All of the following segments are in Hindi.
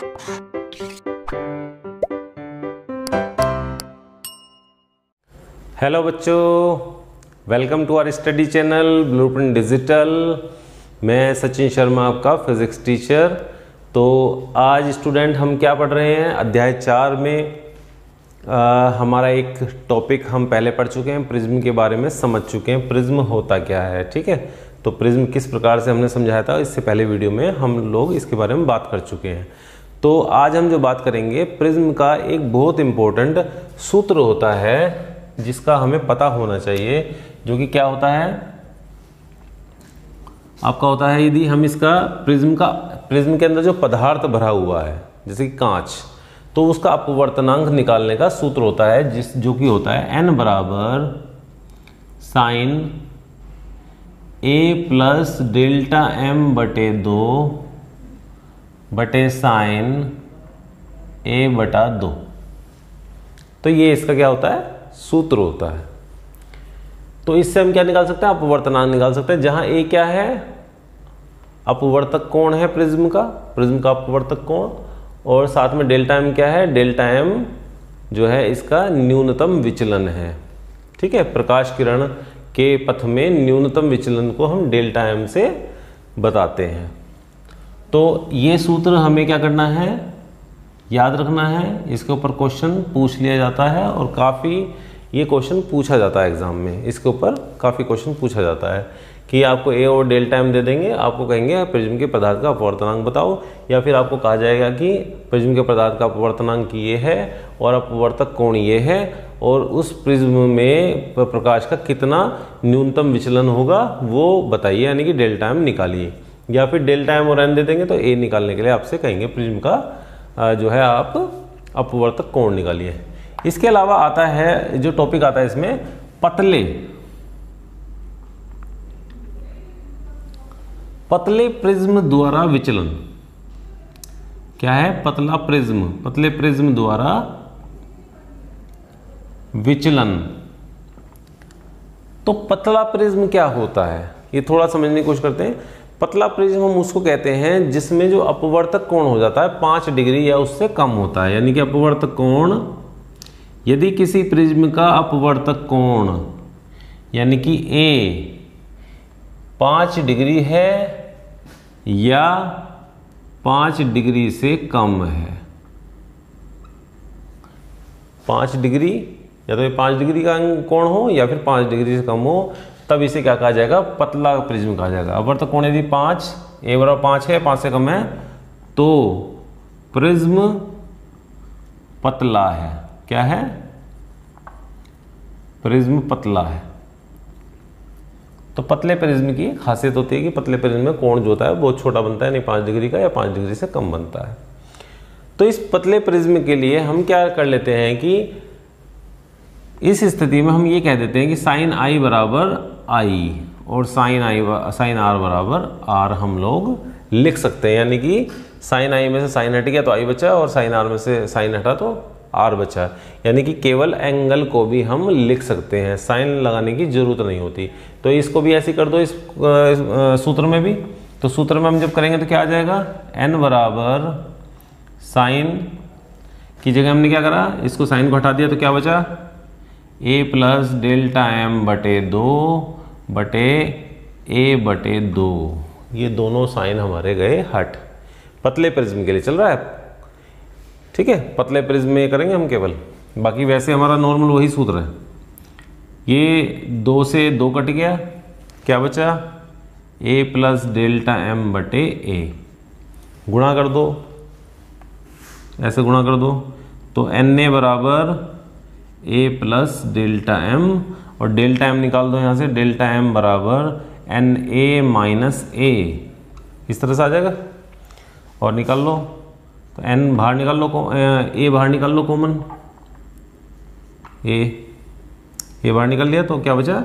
हेलो बच्चों, welcome to our study channel Blueprint Digital. मैं सचिन शर्मा, आपका फिजिक्स टीचर। तो आज स्टूडेंट हम क्या पढ़ रहे हैं? अध्याय 4 में हमारा एक टॉपिक हम पहले पढ़ चुके हैं, प्रिज्म के बारे में समझ चुके हैं। प्रिज्म होता क्या है, ठीक है। तो प्रिज्म किस प्रकार से हमने समझाया था, इससे पहले वीडियो में हम लोग इसके बारे में बात कर चुके हैं। तो आज हम जो बात करेंगे, प्रिज्म का एक बहुत इम्पोर्टेंट सूत्र होता है जिसका हमें पता होना चाहिए, जो कि क्या होता है आपका होता है, यदि हम इसका प्रिज्म के अंदर जो पदार्थ भरा हुआ है जैसे कि कांच, तो उसका अपवर्तनांक निकालने का सूत्र होता है जो कि होता है n बराबर sine a plus delta m बटे 2 बटे साइन a बटा 2। तो ये इसका क्या होता है, सूत्र होता है। तो इससे हम क्या निकाल सकते हैं, अपवर्तनांक निकाल सकते हैं, जहां ए क्या है, अपवर्तक कोण है प्रिज्म का अपवर्तक कोण, और साथ में डेल्टा एम क्या है, डेल्टा एम जो है इसका न्यूनतम विचलन है, ठीक है। प्रकाश किरण के पथ में न्यूनतम विचलन को हम डेल्टा एम से बताते हैं। तो ये सूत्र हमें क्या करना है, याद रखना है। इसके ऊपर क्वेश्चन पूछ लिया जाता है और काफ़ी ये क्वेश्चन पूछा जाता है एग्जाम में। इसके ऊपर काफ़ी क्वेश्चन पूछा जाता है कि आपको ए और डेल्टा एम दे देंगे, आपको कहेंगे प्रिज्म के पदार्थ का अपवर्तनांक बताओ, या फिर आपको कहा जाएगा कि प्रिज्म के पदार्थ का अपवर्तनांक ये है और अपवर्तक कोण ये है, और उस प्रिज्म में प्रकाश का कितना न्यूनतम विचलन होगा वो बताइए, यानी कि डेल्टा एम निकालिए। या फिर डेल्टा एम और एन दे देंगे तो ए निकालने के लिए आपसे कहेंगे प्रिज्म का जो है आप अपवर्तक कोण निकालिए। इसके अलावा आता है, जो टॉपिक आता है इसमें, पतले प्रिज्म द्वारा विचलन। क्या है, पतले प्रिज्म द्वारा विचलन। तो पतला प्रिज्म क्या होता है, ये थोड़ा समझने की कोशिश करते हैं। पतला प्रिज्म हम उसको कहते हैं जिसमें जो अपवर्तक कोण हो जाता है 5 डिग्री या उससे कम होता है। यानी कि अपवर्तक कोण, यदि किसी प्रिज्म का अपवर्तक कोण यानी कि A 5 डिग्री है या 5 डिग्री से कम है, 5 डिग्री, या तो 5 डिग्री का कोण हो या फिर 5 डिग्री से कम हो, तब इसे क्या कहा जाएगा, पतला प्रिज्म कहा जाएगा। अपवर्तक कोण यदि 5, A बराबर 5 है, 5 से कम है, तो प्रिज्म पतला है। क्या है, प्रिज्म पतला है। तो पतले प्रिज्म की खासियत होती है कि पतले प्रिज्म में कोण जो होता है बहुत छोटा बनता है, नहीं 5 डिग्री का या 5 डिग्री से कम बनता है। तो इस पतले प्रिज्म के लिए हम क्या कर लेते हैं कि इस स्थिति में हम ये कह देते हैं कि साइन आई बराबर आई और साइन आर बराबर आर हम लोग लिख सकते हैं। यानी कि साइन आई में से साइन हट गया तो आई बचा, और साइन आर में से साइन हटा तो आर बचा। यानी कि केवल एंगल को भी हम लिख सकते हैं, साइन लगाने की जरूरत नहीं होती। तो इसको भी ऐसे कर दो, इस सूत्र में भी। तो सूत्र में हम जब करेंगे तो क्या आ जाएगा, n बराबर साइन की जगह हमने क्या करा, इसको साइन को हटा दिया तो क्या बचा, a प्लस डेल्टा एम बटे 2 बटे a बटे 2। ये दोनों साइन हमारे गए हट। पतले प्रिज्म के लिए चल रहा है, ठीक है। पतले प्रिज्म में करेंगे हम केवल, बाकी वैसे हमारा नॉर्मल वही सूत्र है। ये 2 से 2 कट गया, क्या बचा, a प्लस डेल्टा एम बटे a। गुणा कर दो, ऐसे गुणा कर दो, तो na बराबर a प्लस डेल्टा m, और डेल्टा m निकाल दो यहाँ से, डेल्टा m बराबर na माइनस a। इस तरह से आ जाएगा, और निकाल लो तो n बाहर निकाल लो, a बाहर निकाल लो कॉमन, a बाहर निकाल लिया तो क्या बचा,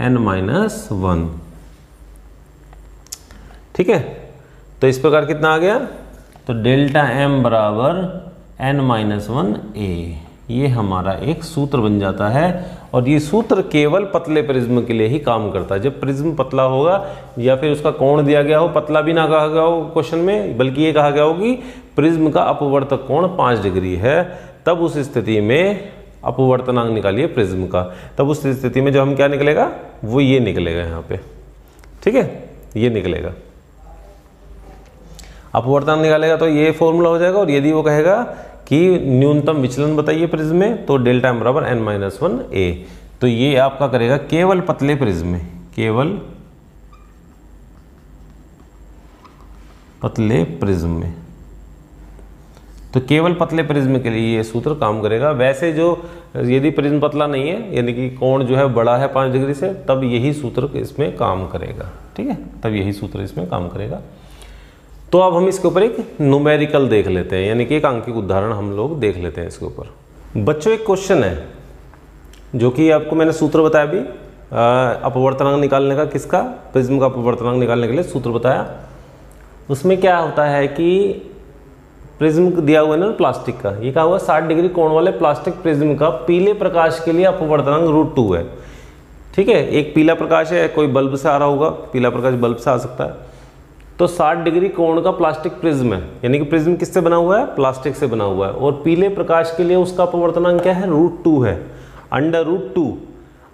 n माइनस 1, ठीक है। तो इस प्रकार कितना आ गया, तो डेल्टा m बराबर n माइनस 1 a। ये हमारा एक सूत्र बन जाता है। और ये सूत्र केवल पतले प्रिज्म के लिए ही काम करता है। जब प्रिज्म पतला होगा या फिर उसका कोण दिया गया हो, पतला भी ना कहा गया हो क्वेश्चन में, बल्कि ये कहा गया हो कि प्रिज्म का अपवर्तक कोण 5 डिग्री है, तब उस स्थिति में अपवर्तनांक निकालिए प्रिज्म का। तब उस स्थिति में जो हम क्या निकलेगा, वो ये निकलेगा यहाँ पे, ठीक है, ये निकलेगा अपवर्तनांक निकालेगा तो ये फॉर्मूला हो जाएगा। और यदि वो कहेगा कि न्यूनतम विचलन बताइए प्रिज्म में, तो डेल्टा m बराबर n-1a। तो ये आपका करेगा केवल पतले प्रिज्म में, केवल पतले प्रिज्म में। तो केवल पतले प्रिज्म के लिए ये सूत्र काम करेगा। वैसे जो यदि प्रिज्म पतला नहीं है, यानी कि कोण जो है बड़ा है 5 डिग्री से, तब यही सूत्र इसमें काम करेगा, ठीक है, तब यही सूत्र इसमें काम करेगा। तो अब हम इसके ऊपर एक न्यूमेरिकल देख लेते हैं, यानी कि एक अंकित उदाहरण हम लोग देख लेते हैं इसके ऊपर। बच्चों एक क्वेश्चन है जो कि आपको मैंने सूत्र बताया अभी, अपवर्तनांक निकालने का, किसका, प्रिज्म का अपवर्तनांक निकालने के लिए सूत्र बताया। उसमें क्या होता है कि प्रिज्म दिया हुआ है ना प्लास्टिक का, ये कहा हुआ 60 डिग्री कोण वाले प्लास्टिक प्रिज्म का पीले प्रकाश के लिए अपवर्तनांक √2 है, ठीक है। एक पीला प्रकाश है, कोई बल्ब से आ रहा होगा, पीला प्रकाश बल्ब से आ सकता है। तो 60 डिग्री कोण का प्लास्टिक प्रिज्म है, यानी कि प्रिज्म किससे बना हुआ है, प्लास्टिक से बना हुआ है। और पीले प्रकाश के लिए उसका अपवर्तनांक क्या है, √2 है, √2।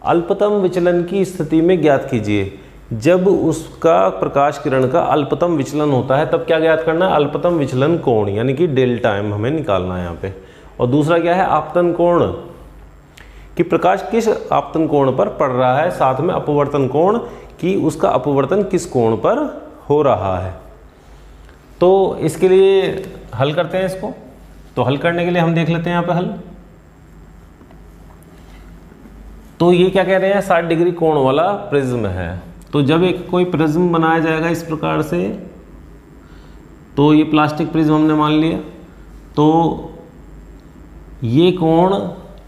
अल्पतम विचलन की स्थिति में ज्ञात कीजिए। जब उसका प्रकाश किरण का अल्पतम विचलन होता है तब क्या ज्ञात करना है, अल्पतम विचलन कोण, यानी कि डेल्टा m हमें निकालना है यहाँ पे। और दूसरा क्या है, आपतन कोण, कि प्रकाश किस आपतन कोण पर पड़ रहा है, साथ में अपवर्तन कोण कि उसका अपवर्तन किस कोण पर हो रहा है। तो इसके लिए हल करते हैं इसको। तो हल करने के लिए हम देख लेते हैं यहाँ पे हल। तो ये क्या कह रहे हैं, 60 डिग्री कोण वाला प्रिज्म है। तो जब एक कोई प्रिज्म बनाया जाएगा इस प्रकार से, तो ये प्लास्टिक प्रिज्म हमने मान लिया, तो ये कोण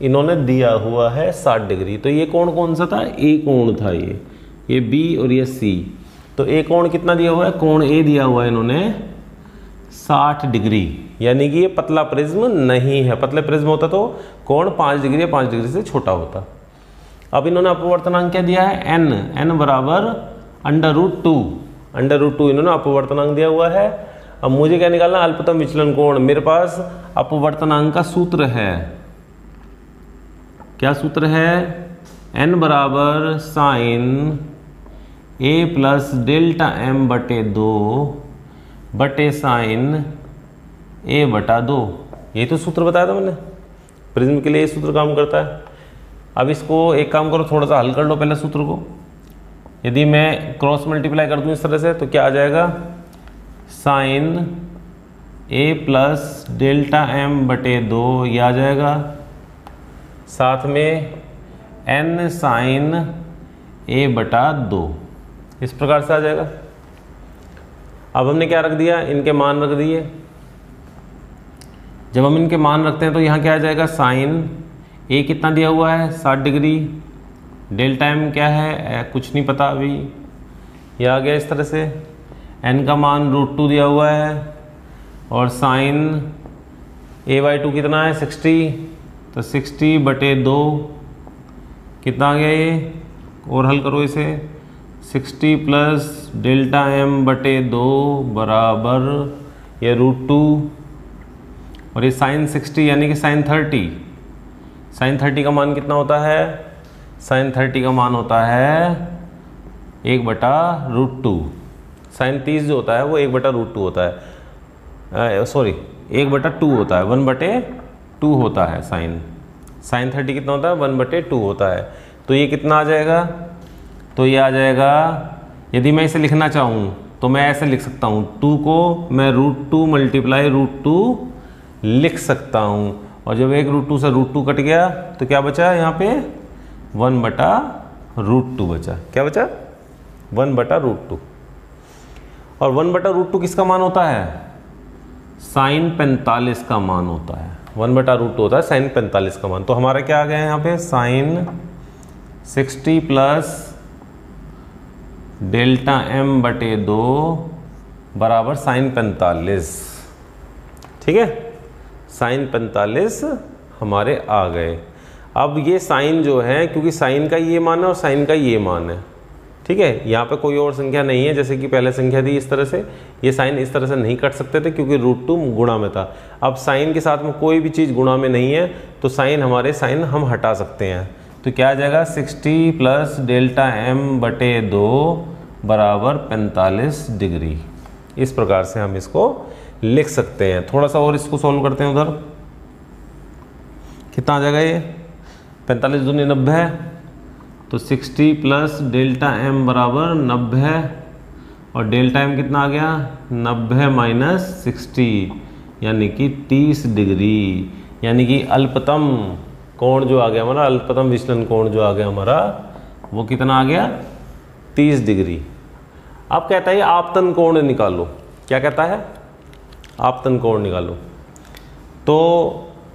इन्होंने दिया हुआ है 60 डिग्री। तो ये कोण कौन सा था, ए कोण था, ये बी और ये सी। तो ए कोण कितना दिया हुआ है, कोण ए दिया हुआ है इन्होंने 60 डिग्री, यानी कि ये पतला प्रिज्म नहीं है। पतले प्रिज्म होता तो कोण 5 डिग्री या 5 डिग्री से छोटा होता। अब इन्होंने अपवर्तनांक क्या दिया है, n बराबर √2 इन्होंने अपवर्तनांक दिया हुआ है। अब मुझे क्या निकालना, अल्पतम विचलन कोण। मेरे पास अपवर्तनांक का सूत्र है, क्या सूत्र है, n बराबर sin a plus delta m बटे 2 बटे sin a बटा 2। यही तो सूत्र बताया था मैंने, प्रिज्म के लिए ये सूत्र काम करता है। अब इसको एक काम करो, थोड़ा सा हल कर लो पहले सूत्र को। यदि मैं क्रॉस मल्टीप्लाई कर दूं इस तरह से, तो क्या आ जाएगा, sin a plus delta m बटे 2 ये आ जाएगा, साथ में n sin a बटा 2, इस प्रकार से आ जाएगा। अब हमने क्या रख दिया, इनके मान रख दिए। जब हम इनके मान रखते हैं तो यहाँ क्या आ जाएगा, साइन ए कितना दिया हुआ है 60 डिग्री, डेल्टा m क्या है कुछ नहीं पता अभी, ये आ गया इस तरह से। n का मान √2 दिया हुआ है, और साइन a/2 कितना है 60, तो 60 बटे 2 कितना आ गया ये, और हल करो इसे, 60 प्लस डेल्टा m बटे 2 बराबर ये √2, और ये साइन 60 यानी कि साइन 30। साइन 30 का मान कितना होता है, साइन 30 का मान होता है 1/√2। साइन 30 जो होता है वो 1/√2 होता है, सॉरी 1/2 होता है, 1/2 होता है साइन। साइन 30 कितना होता है, 1/2 होता है। तो ये कितना आ जाएगा, तो ये आ जाएगा, यदि मैं इसे लिखना चाहूँ तो मैं ऐसे लिख सकता हूँ, 2 को मैं √2 मल्टीप्लाई √2 लिख सकता हूँ। और जब एक √2 से √2 कट गया तो क्या बचा यहाँ पे, 1/√2 बचा। क्या बचा, 1/√2। और 1/√2 किसका मान होता है, साइन 45 का मान होता है। 1/√2 होता है साइन 45 का मान। तो हमारा क्या आ गया है यहाँ पे, साइन 60 प्लस डेल्टा m बटे 2 बराबर साइन 45, ठीक है, साइन 45 हमारे आ गए। अब ये साइन जो है, क्योंकि साइन का ये मान है और साइन का ये मान है, ठीक है, यहाँ पे कोई और संख्या नहीं है जैसे कि पहले संख्या थी इस तरह से, ये साइन इस तरह से नहीं कट सकते थे क्योंकि √2 गुणा में था। अब साइन के साथ में कोई भी चीज़ गुणा में नहीं है तो साइन हमारे साइन हम हटा सकते हैं। तो क्या आ जाएगा 60 प्लस डेल्टा m बटे 2 बराबर 45 डिग्री। इस प्रकार से हम इसको लिख सकते हैं। थोड़ा सा और इसको सॉल्व करते हैं। उधर कितना आ जाएगा ये 45 दूनी 90 है, तो 60 प्लस डेल्टा m बराबर 90 है और डेल्टा m कितना आ गया 90 माइनस 60 यानी कि 30 डिग्री। यानी कि अल्पतम कोण जो आ गया हमारा, अल्पतम विचलन कोण जो आ गया हमारा, वो कितना आ गया 30 डिग्री। अब कहता है आपतन कोण निकालो। क्या कहता है आपतन कोण निकालो। तो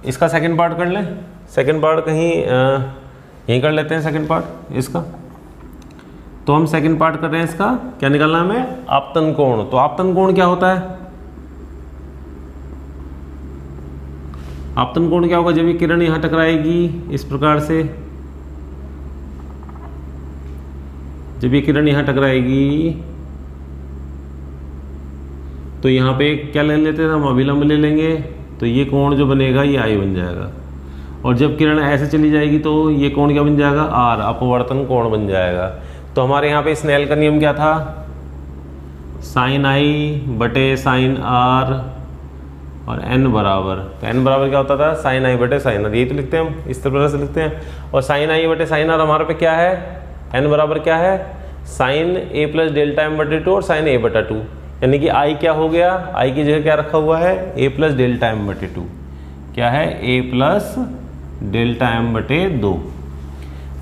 इसका सेकंड पार्ट कर लें। सेकंड पार्ट कहीं यहीं कर लेते हैं सेकंड पार्ट इसका। तो हम सेकंड पार्ट कर रहे हैं इसका। क्या निकालना है हमें आपतन कोण। तो आपतन कोण क्या होता है, आपतन कोण क्या होगा, जब ये किरण यहां टकराएगी इस प्रकार से, जब ये किरण यहां टकराएगी तो यहाँ पे क्या ले लेते हैं हम, अभिलंब ले लेंगे। तो ये कोण जो बनेगा ये आई बन जाएगा। और जब किरण ऐसे चली जाएगी तो ये कोण क्या बन जाएगा आर, अपवर्तन कोण बन जाएगा। तो हमारे यहाँ पे स्नेल का नियम क्या था, साइन आई बटे साइन आर और n बराबर। तो n बराबर क्या होता था साइन आई बटे साइन आर, यही तो लिखते हैं हम, इस तरह से लिखते हैं। और साइन आई बटे साइन आर हमारे पे क्या है, n बराबर क्या है sine a plus delta m बटे 2 और साइन a बटा 2। यानी कि i क्या हो गया, i की जगह क्या रखा हुआ है a प्लस डेल्टा m बटे 2। क्या है a प्लस डेल्टा m बटे 2।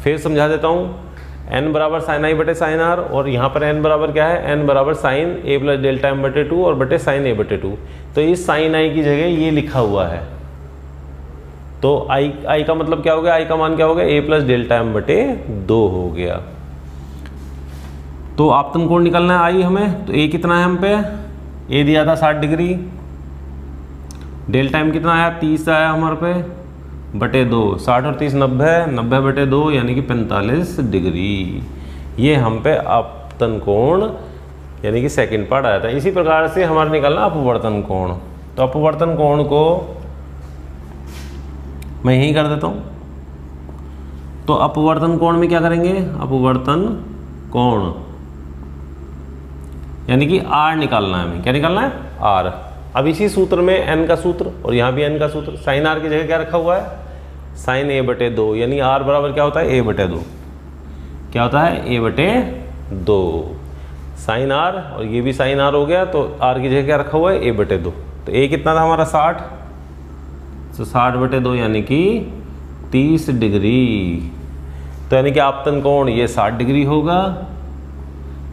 फिर समझा देता हूँ, n बराबर साइन आई बटे साइन आर और यहाँ पर n बराबर क्या है, n बराबर sine a plus delta m बटे 2 और बटे साइन a बटे 2। तो इस साइन आई की जगह ये लिखा हुआ है। तो i का मतलब क्या हो गया, i का मान क्या हो गया a प्लस डेल्टा m बटे 2 हो गया। तो आपतन कोण निकालना है i हमें। तो a कितना है हम पे, a दिया था 60 डिग्री, डेल्टा m कितना आया 30 आया हमारे पे बटे 2, 60 और 30 90, 90 बटे 2 यानी कि 45 डिग्री। ये हम पे आपतन कोण यानी कि सेकंड पार्ट आया था। इसी प्रकार से हमारा निकालना अपवर्तन कोण। तो अपवर्तन कोण को मैं यही कर देता हूँ। तो अपवर्तन कोण में क्या करेंगे, अपवर्तन कोण यानी कि r निकालना है हमें। क्या निकालना है r। अब इसी सूत्र में n का सूत्र और यहाँ भी n का सूत्र, साइन r की जगह क्या रखा हुआ है साइन a बटे 2, यानी r बराबर क्या होता है a बटे 2। क्या होता है a बटे 2 साइन r, और ये भी साइन r हो गया। तो r की जगह क्या रखा हुआ है a बटे 2। तो a कितना था हमारा 60, तो 60 बटे 2 यानी कि 30 डिग्री। तो यानी कि आपतन कोण ये 60 डिग्री होगा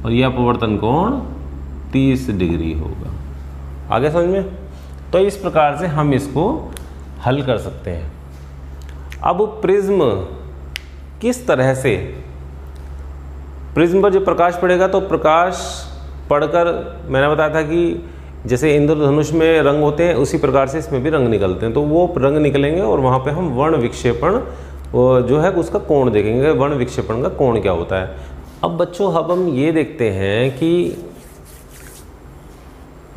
और ये अपवर्तन कोण 30 डिग्री होगा। आगे समझ में। तो इस प्रकार से हम इसको हल कर सकते हैं। अब प्रिज्म किस तरह से, प्रिज्म पर जब प्रकाश पड़ेगा तो प्रकाश पड़कर, मैंने बताया था कि जैसे इंद्रधनुष में रंग होते हैं उसी प्रकार से इसमें भी रंग निकलते हैं। तो वो रंग निकलेंगे और वहाँ पे हम वर्ण विक्षेपण जो है उसका कोण देखेंगे, वर्ण विक्षेपण का कोण क्या होता है। अब बच्चों अब हम ये देखते हैं कि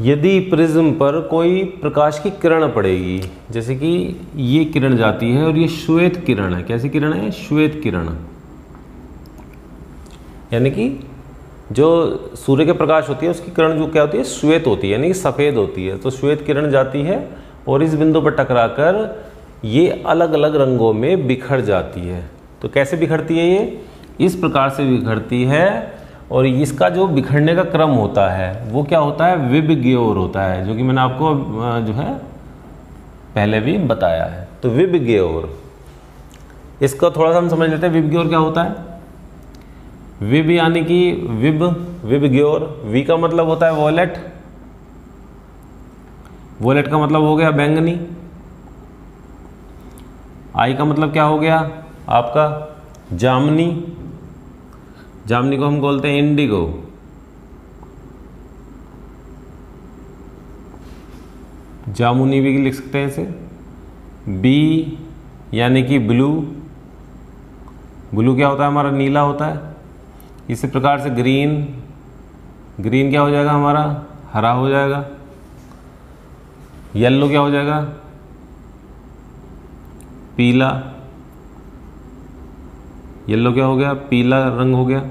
यदि प्रिज्म पर कोई प्रकाश की किरण पड़ेगी, जैसे कि ये किरण जाती है और ये श्वेत किरण है। कैसी किरण है, श्वेत किरण। यानी कि जो सूर्य के प्रकाश होती है उसकी किरण जो क्या होती है श्वेत होती है, यानी कि सफ़ेद होती है। तो श्वेत किरण जाती है और इस बिंदु पर टकराकर ये अलग अलग रंगों में बिखर जाती है। तो कैसे बिखरती है, ये इस प्रकार से बिखरती है। और इसका जो बिखरने का क्रम होता है वो क्या होता है, विबग्योर होता है, जो कि मैंने आपको जो है पहले भी बताया है। तो विबग्योर, इसका थोड़ा सा हम समझ लेते हैं। विबग्योर क्या होता है, विब यानी कि विबग्योर, वी का मतलब होता है वॉलेट, वॉलेट का मतलब हो गया बैंगनी, आई का मतलब क्या हो गया आपका जामनी, जामनी को हम बोलते हैं इंडिगो, जामुनी भी लिख सकते हैं इसे, बी यानी कि ब्लू, ब्लू क्या होता है हमारा, नीला होता है। इसी प्रकार से ग्रीन, ग्रीन क्या हो जाएगा हमारा, हरा हो जाएगा। येलो क्या हो जाएगा, पीला, येलो क्या हो गया, पीला रंग हो गया।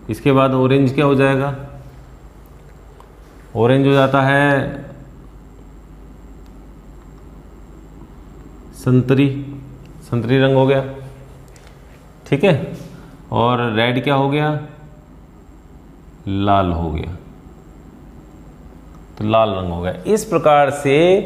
इसके बाद ऑरेंज क्या हो जाएगा, ऑरेंज हो जाता है संतरी, संतरी रंग हो गया, ठीक है। और रेड क्या हो गया, लाल हो गया, तो लाल रंग हो गया। इस प्रकार से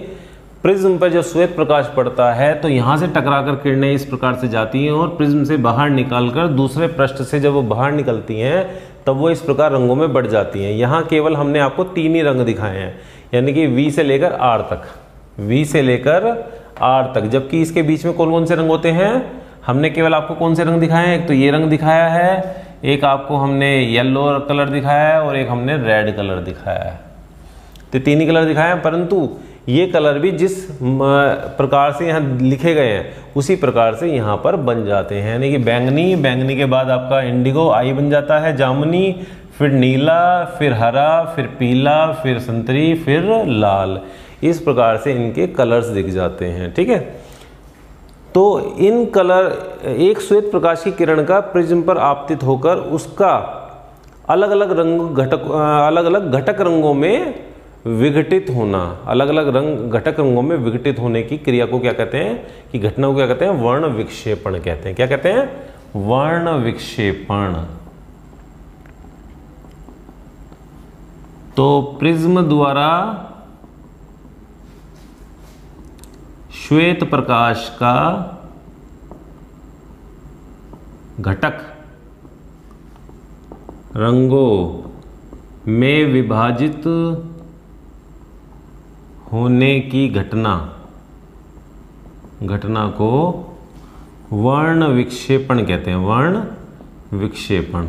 प्रिज्म पर जब श्वेत प्रकाश पड़ता है तो यहां से टकराकर किरणें इस प्रकार से जाती हैं और प्रिज्म से बाहर निकालकर दूसरे पृष्ठ से जब वो बाहर निकलती हैं तब वो इस प्रकार रंगों में बढ़ जाती हैं। यहाँ केवल हमने आपको 3 ही रंग दिखाए हैं, यानी कि V से लेकर R तक, V से लेकर R तक। जबकि इसके बीच में कौन कौन से रंग होते हैं, हमने केवल आपको कौन से रंग दिखाए हैं, एक तो ये रंग दिखाया है, एक आपको हमने येलो कलर दिखाया है और एक हमने रेड कलर दिखाया है। तो 3 ही कलर दिखाए हैं, परंतु ये कलर भी जिस प्रकार से यहाँ लिखे गए हैं उसी प्रकार से यहाँ पर बन जाते हैं। यानी कि बैंगनी, बैंगनी के बाद आपका इंडिगो आई बन जाता है, जामुनी, फिर नीला, फिर हरा, फिर पीला, फिर संतरी, फिर लाल। इस प्रकार से इनके कलर्स दिख जाते हैं, ठीक है। तो इन कलर, एक श्वेत प्रकाश की किरण का प्रिज्म पर आपतित होकर उसका अलग अलग रंग घटक, अलग अलग घटक रंगों में विघटित होना, अलग अलग रंग घटक रंगों में विघटित होने की क्रिया को क्या कहते हैं, कि घटना को क्या कहते हैं, वर्ण विक्षेपण कहते हैं। क्या कहते हैं, वर्ण विक्षेपण। तो प्रिज्म द्वारा श्वेत प्रकाश का घटक रंगों में विभाजित होने की घटना को वर्ण विक्षेपण कहते हैं। वर्ण विक्षेपण,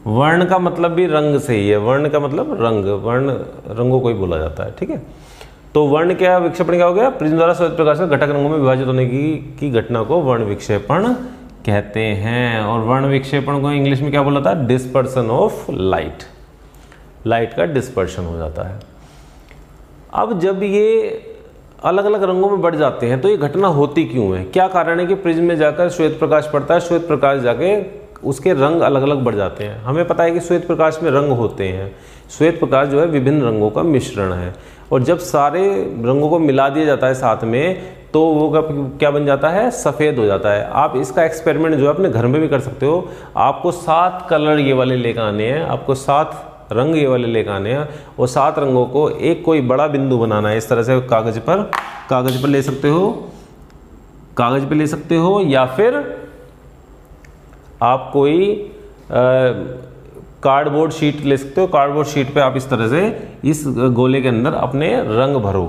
वर्ण का मतलब भी रंग से ही है, वर्ण का मतलब रंग, वर्ण रंगों को ही बोला जाता है, ठीक है। तो वर्ण क्या, विक्षेपण क्या हो गया, प्रिज्म द्वारा श्वेत प्रकाश का घटक रंगों में विभाजित होने की घटना को वर्ण विक्षेपण कहते हैं। और वर्ण विक्षेपण को इंग्लिश में क्या बोला था, डिस्पर्सन ऑफ लाइट, लाइट का डिस्पर्शन हो जाता है। अब जब ये अलग अलग रंगों में बढ़ जाते हैं तो ये घटना होती क्यों है, क्या कारण है कि प्रिज्म में जाकर श्वेत प्रकाश पड़ता है, श्वेत प्रकाश जाके उसके रंग अलग अलग बढ़ जाते हैं। हमें पता है कि श्वेत प्रकाश में रंग होते हैं, श्वेत प्रकाश जो है विभिन्न रंगों का मिश्रण है, और जब सारे रंगों को मिला दिया जाता है साथ में तो वो क्या बन जाता है, सफ़ेद हो जाता है। आप इसका एक्सपेरिमेंट जो है अपने घर में भी कर सकते हो। आपको 7 कलर ये वाले लेकर आने हैं, आपको 7 रंग ये वाले लेकर आने हैं, और 7 रंगों को एक कोई बड़ा बिंदु बनाना है। इस तरह से कागज पर ले सकते हो, कागज पे ले सकते हो, या फिर आप कोई कार्डबोर्ड शीट ले सकते हो। कार्डबोर्ड शीट पे आप इस तरह से इस गोले के अंदर अपने रंग भरो।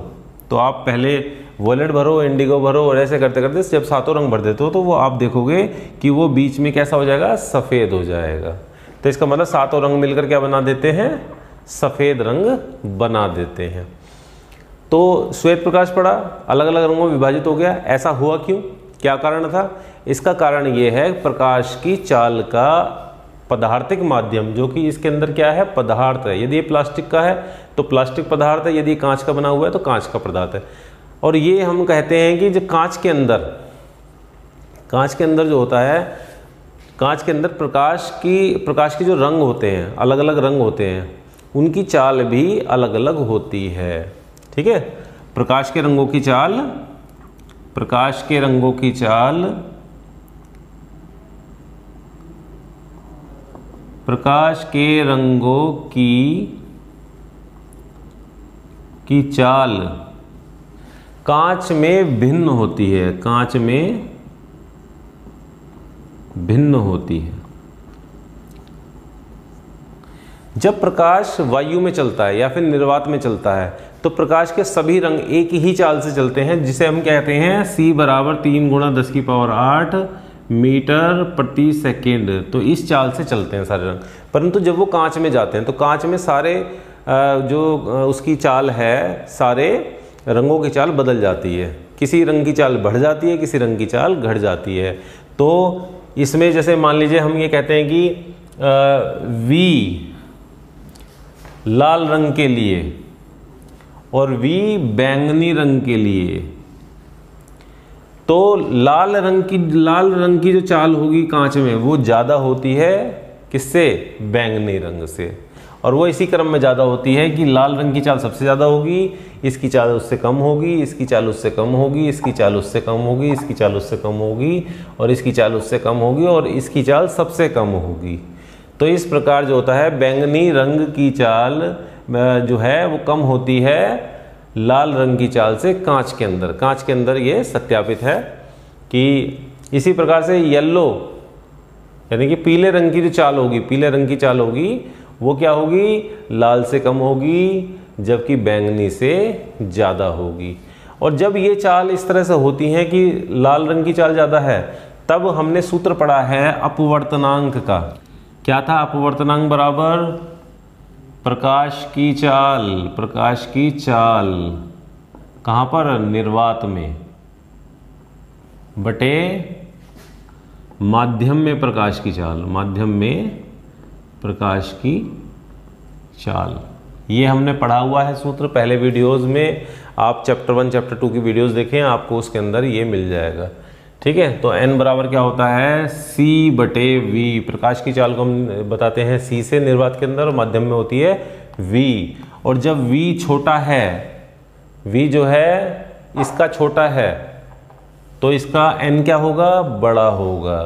तो आप पहले वॉयलेट भरो, इंडिगो भरो, और ऐसे करते करते जब 7 रंग भर देते हो तो वो आप देखोगे कि वो बीच में कैसा हो जाएगा, सफ़ेद हो जाएगा। तो इसका मतलब 7 रंग मिलकर क्या बना देते हैं, सफ़ेद रंग बना देते हैं। तो श्वेत प्रकाश पड़ा, अलग अलग रंगों में विभाजित हो गया। ऐसा हुआ क्यों, क्या कारण था? इसका कारण ये है प्रकाश की चाल का पदार्थिक माध्यम, जो कि इसके अंदर क्या है, पदार्थ है। यदि ये प्लास्टिक का है तो प्लास्टिक पदार्थ है, यदि कांच का बना हुआ है तो कांच का पदार्थ है। और ये हम कहते हैं कि जो कांच के अंदर जो होता है, कांच के अंदर प्रकाश की जो रंग होते हैं, अलग अलग रंग होते हैं, उनकी चाल भी अलग अलग होती है, ठीक है। प्रकाश के रंगों की चाल कांच में भिन्न होती है, जब प्रकाश वायु में चलता है या फिर निर्वात में चलता है तो प्रकाश के सभी रंग एक ही चाल से चलते हैं, जिसे हम कहते हैं C बराबर 3 × 10⁸ मीटर प्रति सेकेंड। तो इस चाल से चलते हैं सारे रंग। परंतु जब वो कांच में जाते हैं तो कांच में सारे जो उसकी चाल है, सारे रंगों की चाल बदल जाती है। किसी रंग की चाल बढ़ जाती है, किसी रंग की चाल घट जाती है। तो इसमें जैसे मान लीजिए हम ये कहते हैं कि V लाल रंग के लिए और V बैंगनी रंग के लिए, तो लाल रंग की जो चाल होगी कांच में वो ज़्यादा होती है किससे? बैंगनी रंग से। और वो इसी क्रम में ज़्यादा होती है कि लाल रंग की चाल सबसे ज़्यादा होगी, इसकी चाल उससे कम होगी, इसकी चाल उससे कम होगी, इसकी चाल उससे कम होगी, इसकी चाल उससे कम होगी, और इसकी चाल उससे कम होगी, और इसकी चाल सबसे कम होगी। तो इस प्रकार जो होता है बैंगनी रंग की चाल जो है वो कम होती है लाल रंग की चाल से कांच के अंदर ये सत्यापित है। कि इसी प्रकार से येलो यानी कि पीले रंग की जो चाल होगी, पीले रंग की चाल होगी वो क्या होगी? लाल से कम होगी, जबकि बैंगनी से ज़्यादा होगी। और जब ये चाल इस तरह से होती है कि लाल रंग की चाल ज़्यादा है, तब हमने सूत्र पढ़ा है अपवर्तनांक का। क्या था? अपवर्तनांक बराबर प्रकाश की चाल कहाँ पर? निर्वात में बटे माध्यम में प्रकाश की चाल। ये हमने पढ़ा हुआ है सूत्र पहले वीडियोस में। आप चैप्टर 1 चैप्टर 2 की वीडियोस देखें, आपको उसके अंदर ये मिल जाएगा। ठीक है, तो n बराबर क्या होता है? C बटे V। प्रकाश की चाल को हम बताते हैं C से निर्वात के अंदर, और माध्यम में होती है V। और जब V छोटा है, V जो है इसका छोटा है, तो इसका n क्या होगा? बड़ा होगा।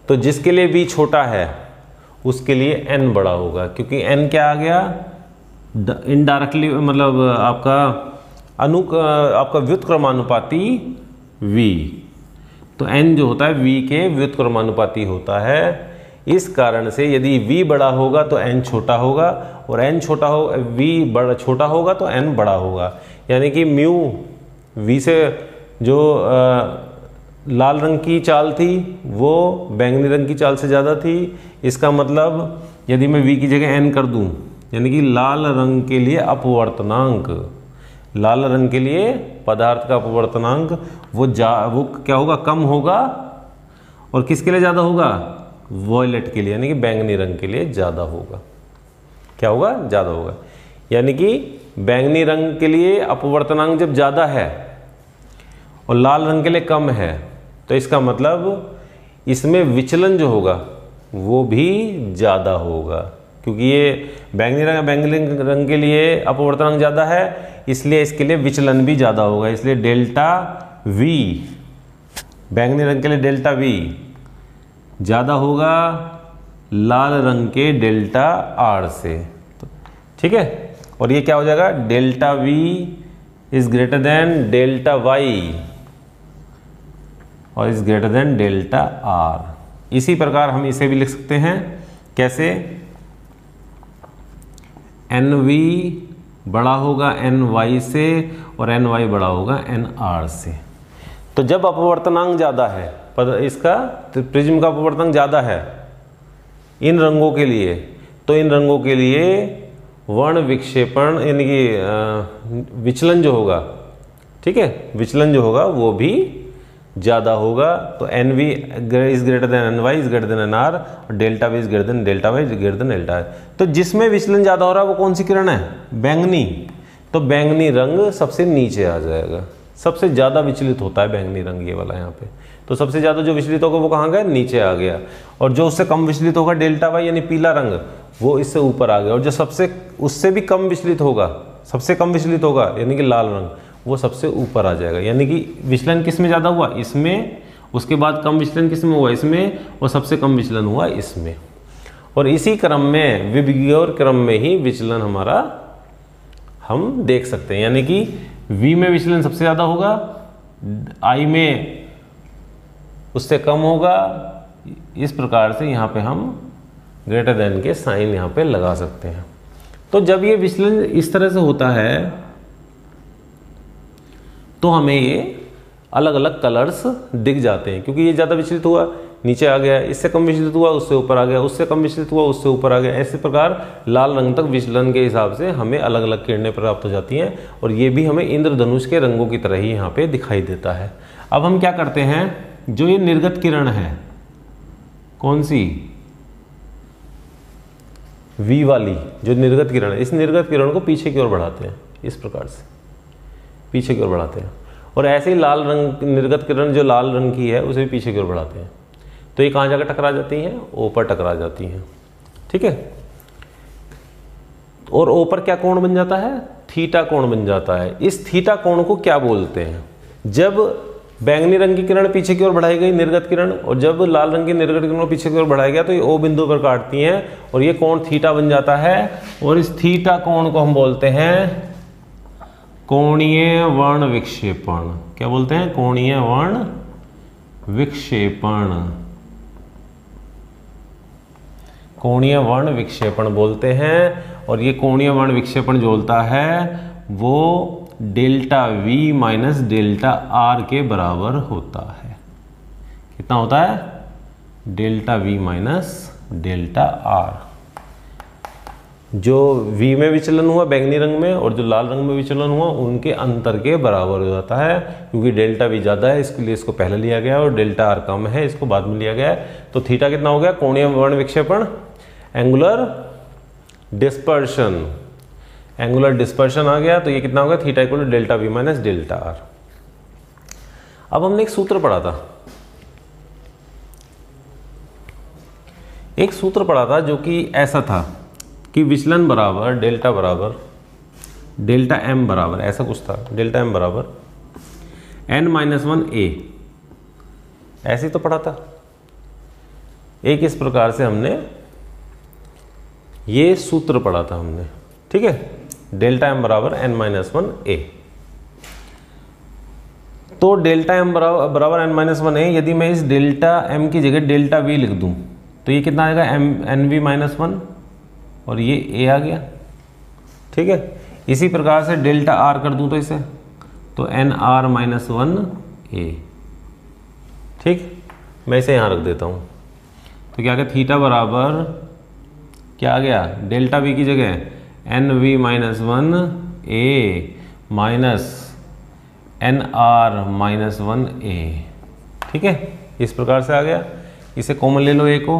तो जिसके लिए V छोटा है उसके लिए n बड़ा होगा, क्योंकि n क्या आ गया? इनडायरेक्टली मतलब आपका व्युत्क्रमानुपाती V। तो n जो होता है V के व्युत्क्रमानुपाती होता है। इस कारण से यदि V बड़ा होगा तो n छोटा होगा, और n V छोटा होगा तो n बड़ा होगा। यानी कि म्यू V से जो लाल रंग की चाल थी वो बैंगनी रंग की चाल से ज़्यादा थी। इसका मतलब यदि मैं V की जगह n कर दूं, यानी कि लाल रंग के लिए अपवर्तनांक, लाल रंग के लिए पदार्थ का अपवर्तनांक वो क्या होगा? कम होगा। और किसके लिए ज़्यादा होगा? वॉयलेट के लिए, यानी कि बैंगनी रंग के लिए ज़्यादा होगा। क्या होगा? ज़्यादा होगा। यानी कि बैंगनी रंग के लिए अपवर्तनांक जब ज़्यादा है और लाल रंग के लिए कम है, तो इसका मतलब इसमें विचलन जो होगा वो भी ज़्यादा होगा। क्योंकि ये बैंगनी रंग के लिए अपवर्तनांक ज़्यादा है, इसलिए इसके लिए विचलन भी ज़्यादा होगा। इसलिए डेल्टा V, बैंगनी रंग के लिए डेल्टा V ज़्यादा होगा लाल रंग के डेल्टा R से। तो ठीक है, और ये क्या हो जाएगा? Delta V is greater than delta Y और is greater than delta R। इसी प्रकार हम इसे भी लिख सकते हैं। कैसे? NV बड़ा होगा NY से और NY बड़ा होगा NR से। तो जब अपवर्तनांक ज़्यादा है, इसका प्रिज्म का अपवर्तनांक ज़्यादा है इन रंगों के लिए, तो इन रंगों के लिए वर्ण विक्षेपण यानी कि विचलन जो होगा, ठीक है, विचलन जो होगा वो भी ज़्यादा होगा। तो NV is greater than NY is greater than NR और delta V is greater than delta Y is greater than delta R। तो जिसमें विचलन ज़्यादा हो रहा है वो कौन सी किरण है? बैंगनी। तो बैंगनी रंग सबसे नीचे आ जाएगा। सबसे ज़्यादा विचलित होता है बैंगनी रंग, ये वाला यहाँ पे। तो सबसे ज़्यादा जो विचलित होगा वो कहाँ गया? नीचे आ गया। और जो उससे कम विचलित होगा डेल्टा Y यानी पीला रंग, वो इससे ऊपर आ गया। और जो सबसे उससे भी कम विचलित होगा, सबसे कम विचलित होगा यानी कि लाल रंग, वो सबसे ऊपर आ जाएगा। यानी कि विचलन किस में ज़्यादा हुआ? इसमें। उसके बाद कम विचलन किस में हुआ? इसमें। और सबसे कम विचलन हुआ इसमें। और इसी क्रम में विबग्योर क्रम में ही विचलन हमारा हम देख सकते हैं। यानी कि V में विचलन सबसे ज़्यादा होगा, I में उससे कम होगा। इस प्रकार से यहाँ पे हम ग्रेटर देन के साइन यहाँ पे लगा सकते हैं। तो जब ये विचलन इस तरह से होता है तो हमें ये अलग अलग कलर्स दिख जाते हैं, क्योंकि ये ज़्यादा विचलित हुआ, नीचे आ गया, इससे कम विचलित हुआ उससे ऊपर आ गया, उससे कम विचलित हुआ उससे ऊपर आ गया। ऐसे प्रकार लाल रंग तक विचलन के हिसाब से हमें अलग अलग किरणें प्राप्त हो जाती हैं और ये भी हमें इंद्रधनुष के रंगों की तरह ही यहाँ पे दिखाई देता है। अब हम क्या करते हैं, जो ये निर्गत किरण है, कौन सी, V वाली जो निर्गत किरण है, इस निर्गत किरण को पीछे की ओर बढ़ाते हैं, इस प्रकार से पीछे की ओर बढ़ाते हैं। और ऐसे ही लाल रंग निर्गत किरण जो लाल रंग की है उसे भी पीछे की ओर बढ़ाते हैं। तो ये कहाँ जाकर टकरा जाती हैं, ऊपर टकरा जाती हैं, ठीक है। और ऊपर क्या कोण बन जाता है, थीटा कोण बन जाता है। इस थीटा कोण को क्या बोलते हैं, जब बैंगनी रंग की किरण पीछे की ओर बढ़ाई गई निर्गत किरण, और जब लाल रंग की निर्गत किरण को पीछे की ओर बढ़ाया गया तो ये O बिंदु पर काटती हैं और ये कोण थीटा बन जाता है। और इस थीटा कोण को हम बोलते हैं कोणीय वर्ण विक्षेपण। क्या बोलते हैं, कोणीय वर्ण विक्षेपण, कोणीय वर्ण विक्षेपण बोलते हैं। और ये कोणीय वर्ण विक्षेपण जो होता है वो delta V minus delta R के बराबर होता है। कितना होता है, delta V minus delta R। जो V में विचलन हुआ बैंगनी रंग में और जो लाल रंग में विचलन हुआ उनके अंतर के बराबर हो जाता है, क्योंकि डेल्टा V ज़्यादा है इसके लिए इसको पहले लिया गया और डेल्टा R कम है इसको बाद में लिया गया है। तो थीटा कितना हो गया, कोणीय वर्ण विक्षेपण, एंगुलर डिस्पर्शन, एंगुलर डिस्पर्शन आ गया। तो ये कितना होगा, theta equal to delta V minus delta R। अब हमने एक सूत्र पढ़ा था, एक सूत्र पढ़ा था जो कि ऐसा था कि विचलन बराबर डेल्टा M बराबर ऐसा कुछ था, डेल्टा M बराबर n-1 a, ऐसे ही तो पढ़ा था। एक इस प्रकार से हमने ये सूत्र पढ़ा था हमने, ठीक है, डेल्टा M बराबर n-1 a। तो डेल्टा M बराबर n-1 a, यदि मैं इस डेल्टा M की जगह डेल्टा V लिख दूं तो ये कितना आएगा, nV-1 और ये a आ गया, ठीक है। इसी प्रकार से डेल्टा R कर दूं तो इसे, तो nR-1 a, ठीक। मैं इसे यहाँ रख देता हूँ तो क्या आ गया, थीटा बराबर क्या आ गया, डेल्टा V की जगह nV-1 a minus nR-1 a, ठीक है। इस प्रकार से आ गया। इसे कॉमन ले लो, a को,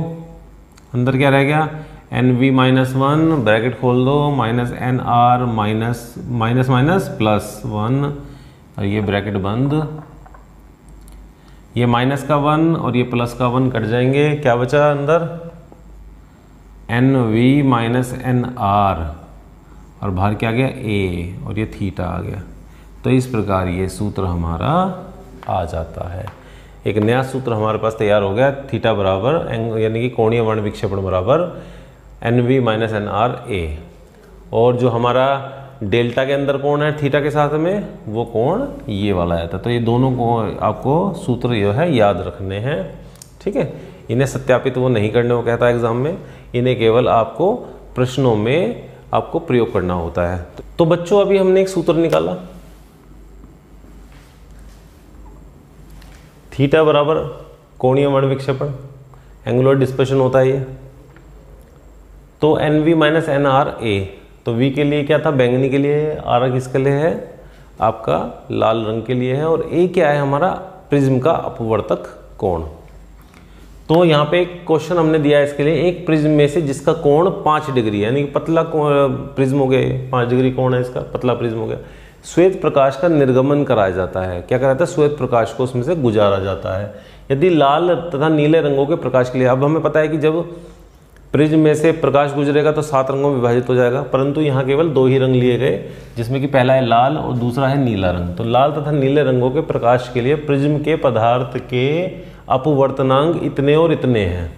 अंदर क्या रह गया, nV-1 ब्रैकेट खोल दो माइनस nR माइनस प्लस 1 और ये ब्रैकेट बंद, ये माइनस का 1 और ये प्लस का 1 कट जाएंगे, क्या बचा अंदर, nV माइनस nR और बाहर क्या आ गया, a और ये थीटा आ गया। तो इस प्रकार ये सूत्र हमारा आ जाता है। एक नया सूत्र हमारे पास तैयार हो गया, थीटा बराबर यानी कि कोणीय वर्ण विक्षेपण बराबर nV माइनस nR a। और जो हमारा डेल्टा के अंदर कोण है थीटा के साथ में, वो कोण ये वाला आया था। तो ये दोनों को आपको सूत्र जो है याद रखने हैं, ठीक है। इन्हें सत्यापित वो नहीं करने को कहता है एग्जाम में, इन्हें केवल आपको प्रश्नों में आपको प्रयोग करना होता है। तो बच्चों अभी हमने एक सूत्र निकाला, थीटा बराबर कोणीय वर्ण विक्षेपण, एंगुलर डिस्पर्शन होता है ये। तो nV माइनस nR a, तो V के लिए क्या था, बैंगनी के लिए है, R किसके लिए है, आपका लाल रंग के लिए है, और A क्या है, हमारा प्रिज्म का अपवर्तक कोण। तो यहाँ पे एक क्वेश्चन हमने दिया है इसके लिए, एक प्रिज्म में से जिसका कोण 5 डिग्री है, यानी कि पतला प्रिज्म हो गया, 5 डिग्री कोण है इसका, पतला प्रिज्म हो गया, श्वेत प्रकाश का निर्गमन कराया जाता है। क्या कराया जाता है, श्वेत प्रकाश को उसमें से गुजारा जाता है यदि लाल तथा नीले रंगों के प्रकाश के लिए। अब हमें पता है कि जब प्रिज्म में से प्रकाश गुजरेगा तो 7 रंगों में विभाजित हो जाएगा, परंतु यहाँ केवल 2 ही रंग लिए गए, जिसमें कि पहला है लाल और दूसरा है नीला रंग। तो लाल तथा नीले रंगों के प्रकाश के लिए प्रिज्म के पदार्थ के अपवर्तनांक इतने और इतने हैं।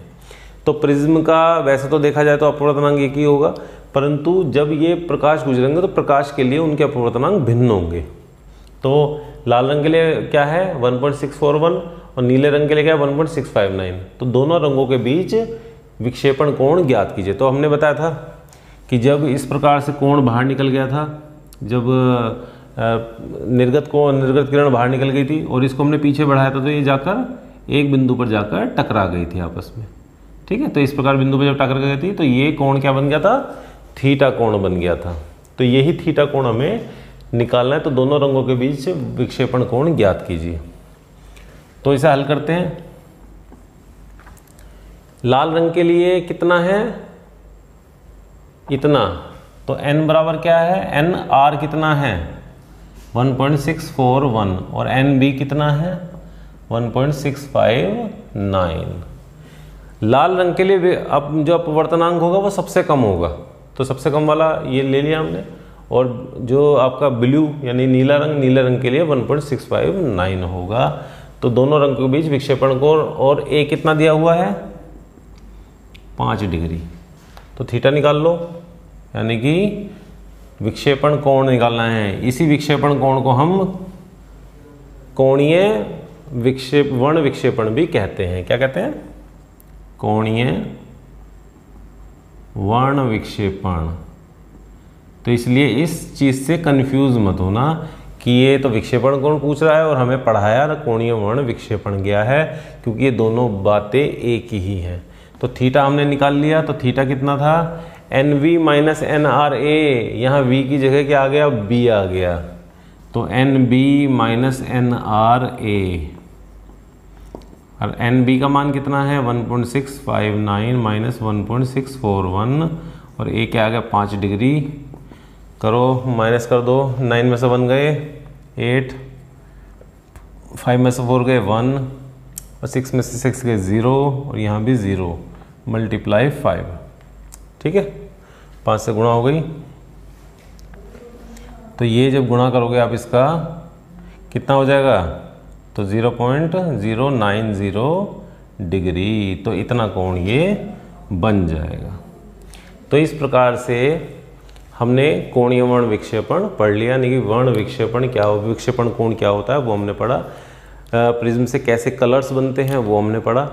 तो प्रिज्म का वैसे तो देखा जाए तो अपवर्तनांक एक ही होगा, परंतु जब ये प्रकाश गुजरेंगे तो प्रकाश के लिए उनके अपवर्तनांक भिन्न होंगे। तो लाल रंग के लिए क्या है 1.641 और नीले रंग के लिए क्या है 1.659। तो दोनों रंगों के बीच विक्षेपण कोण ज्ञात कीजिए। तो हमने बताया था कि जब इस प्रकार से कोण बाहर निकल गया था, जब निर्गत किरण बाहर निकल गई थी और इसको हमने पीछे बढ़ाया था, तो ये जाकर एक बिंदु पर जाकर टकरा गई थी आपस में, ठीक है। तो इस प्रकार बिंदु पर जब टकरा गई थी तो ये कोण क्या बन गया था, थीटा कोण बन गया था। तो यही थीटा कोण हमें निकालना है। तो दोनों रंगों के बीच विक्षेपण कोण ज्ञात कीजिए। तो इसे हल करते हैं। लाल रंग के लिए कितना है, इतना, तो n बराबर क्या है, n r कितना है 1.641 और n b कितना है 1.659। लाल रंग के लिए अब जो अपवर्तनांक होगा वो सबसे कम होगा, तो सबसे कम वाला ये ले लिया हमने। और जो आपका ब्लू यानी नीला रंग के लिए 1.659 होगा। तो दोनों रंग के बीच विक्षेपण कोण और a कितना दिया हुआ है 5 डिग्री। तो थीटा निकाल लो, यानी कि विक्षेपण कोण निकालना है। इसी विक्षेपण कोण को हम कोणीय वर्ण विक्षेपण भी कहते हैं। क्या कहते हैं, कोणीय वर्ण विक्षेपण। तो इसलिए इस चीज से कंफ्यूज मत होना कि ये तो विक्षेपण कोण पूछ रहा है और हमें पढ़ाया कोणीय वर्ण विक्षेपण गया है, क्योंकि ये दोनों बातें एक ही हैं। तो थीटा हमने निकाल लिया। तो थीटा कितना था, N V minus N R A, यहाँ वी की जगह क्या आ गया, बी आ गया। तो N B minus N R A, और एन बी का मान कितना है 1.659 माइनस 1.641 और ए क्या आ गया 5 डिग्री। करो माइनस कर दो, 9 में से 1 गए 8, 5 में से 4 गए 1 और 6 में से 6 गए 0 और यहाँ भी 0 मल्टीप्लाई 5, ठीक है, 5 से गुणा हो गई। तो ये जब गुणा करोगे आप इसका कितना हो जाएगा, तो 0.090 डिग्री। तो इतना कोण ये बन जाएगा। तो इस प्रकार से हमने कोणीय वर्ण विक्षेपण पढ़ लिया, यानी कि वर्ण विक्षेपण क्या हो, विक्षेपण कोण क्या होता है वो हमने पढ़ा। प्रिज्म से कैसे कलर्स बनते हैं वो हमने पढ़ा।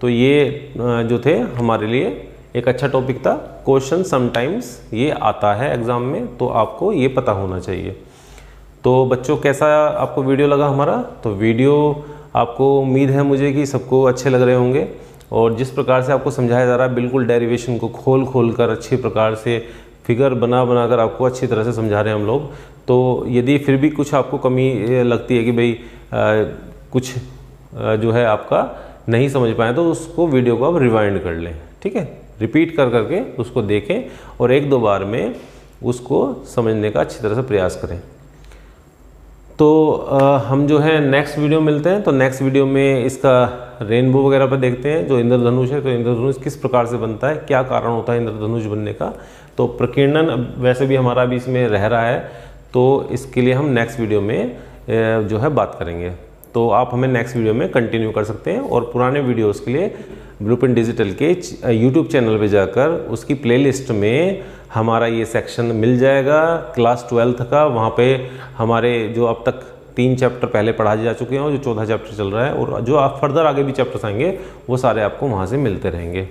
तो ये जो थे हमारे लिए एक अच्छा टॉपिक था। क्वेश्चन समटाइम्स ये आता है एग्जाम में, तो आपको ये पता होना चाहिए। तो बच्चों कैसा आपको वीडियो लगा हमारा, तो वीडियो आपको उम्मीद है मुझे कि सबको अच्छे लग रहे होंगे। और जिस प्रकार से आपको समझाया जा रहा है, बिल्कुल डेरिवेशन को खोल कर अच्छी प्रकार से फिगर बना कर आपको अच्छी तरह से समझा रहे हैं हम लोग। तो यदि फिर भी कुछ आपको कमी लगती है कि भाई कुछ जो है आपका नहीं समझ पाए, तो उसको वीडियो को आप रिवाइंड कर लें, ठीक है, रिपीट कर करके उसको देखें और 1-2 बार में उसको समझने का अच्छी तरह से प्रयास करें। तो हम जो है नेक्स्ट वीडियो मिलते हैं। तो नेक्स्ट वीडियो में इसका रेनबो वगैरह पर देखते हैं। जो इंद्रधनुष है, तो इंद्रधनुष किस प्रकार से बनता है, क्या कारण होता है इंद्रधनुष बनने का। तो प्रकीर्णन वैसे भी हमारा भी इसमें रह रहा है, तो इसके लिए हम नेक्स्ट वीडियो में जो है बात करेंगे। तो आप हमें नेक्स्ट वीडियो में कंटिन्यू कर सकते हैं। और पुराने वीडियोस के लिए ब्लूप्रिंट डिजिटल के यूट्यूब चैनल पे जाकर उसकी प्लेलिस्ट में हमारा ये सेक्शन मिल जाएगा क्लास 12th का। वहाँ पे हमारे जो अब तक 3 चैप्टर पहले पढ़ाए जा चुके हैं और जो 14 चैप्टर चल रहा है, और जो आप फर्दर आगे भी चैप्टर्स आएंगे वो सारे आपको वहाँ से मिलते रहेंगे।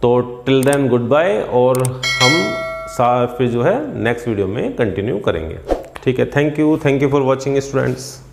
तो टिल देन गुड बाय, और हम फिर जो है नेक्स्ट वीडियो में कंटिन्यू करेंगे, ठीक है। Thank you for watching students.